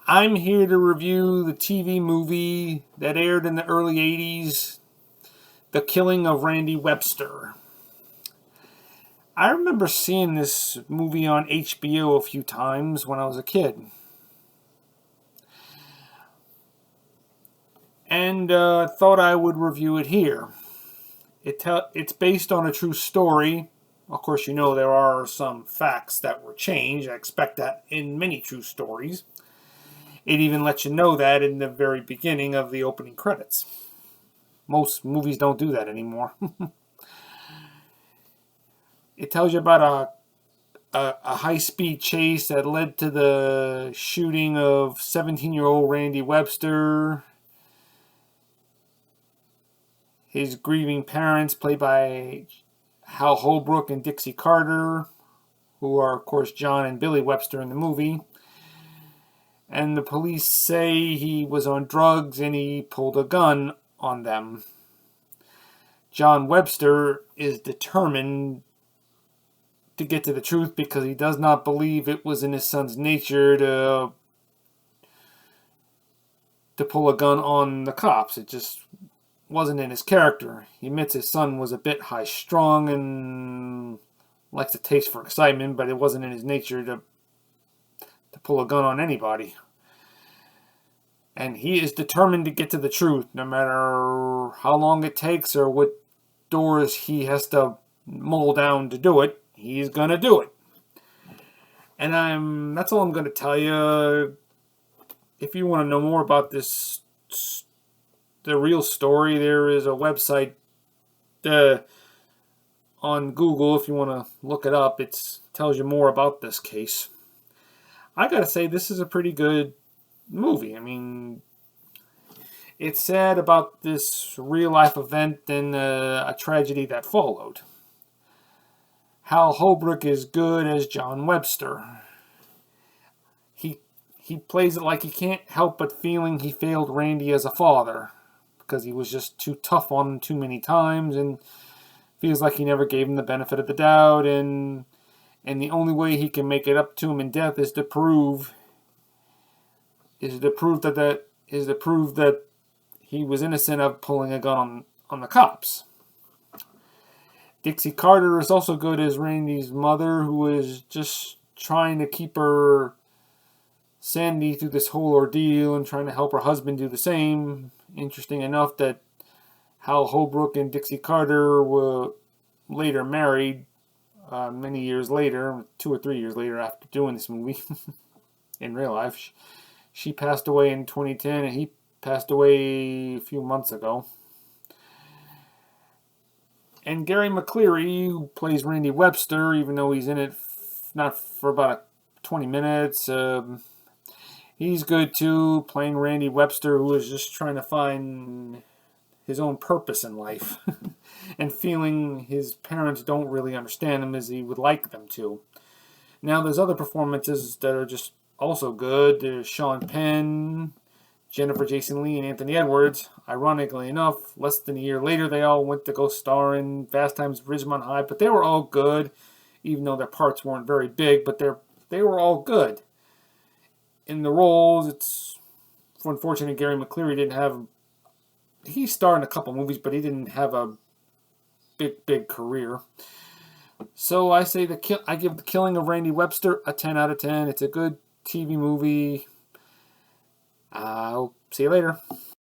I'm here to review the TV movie that aired in the early 80s, The Killing of Randy Webster. I remember seeing this movie on HBO a few times when I was a kid. And thought I would review it here. It's based on a true story. Of course, you know there are some facts that were changed. I expect that in many true stories. It even lets you know that in the very beginning of the opening credits. Most movies don't do that anymore. It tells you about a high-speed chase that led to the shooting of 17-year-old Randy Webster. His grieving parents, played by Hal Holbrook and Dixie Carter, who are, of course, John and Billy Webster in the movie. And the police say he was on drugs and he pulled a gun on them. John Webster is determined to get to the truth because he does not believe it was in his son's nature to pull a gun on the cops. It just wasn't in his character. He admits his son was a bit high-strung and likes a taste for excitement, but it wasn't in his nature to pull a gun on anybody. And he is determined to get to the truth, no matter how long it takes or what doors he has to mull down to do it. He's going to do it. And that's all I'm going to tell you. If you want to know more about this, the real story, there is a website on Google. If you want to look it up, it tells you more about this case. I got to say, this is a pretty good movie. I mean, it's sad about this real-life event and a tragedy that followed. Hal Holbrook is good as John Webster. He plays it like he can't help but feeling he failed Randy as a father because he was just too tough on him too many times and feels like he never gave him the benefit of the doubt, and the only way he can make it up to him in death is to prove that he was innocent of pulling a gun on the cops. Dixie Carter is also good as Randy's mother, who is just trying to keep her sanity through this whole ordeal and trying to help her husband do the same. Interesting enough that Hal Holbrook and Dixie Carter were later married many years later, 2 or 3 years later after doing this movie in real life. She passed away in 2010 and he passed away a few months ago. And Gary McCleary, who plays Randy Webster, even though he's in it not for about 20 minutes, he's good too, playing Randy Webster, who is just trying to find his own purpose in life and feeling his parents don't really understand him as he would like them to. Now, there's other performances that are just also good. There's Sean Penn, Jennifer Jason Leigh, and Anthony Edwards. Ironically enough, less than a year later, they all went to go star in Fast Times at Ridgemont High, but they were all good, even though their parts weren't very big, but they were all good. In the roles, it's unfortunate Gary McCleary he starred in a couple movies, but he didn't have a big career. So I say I give The Killing of Randy Webster a 10 out of 10. It's a good TV movie. I'll see you later.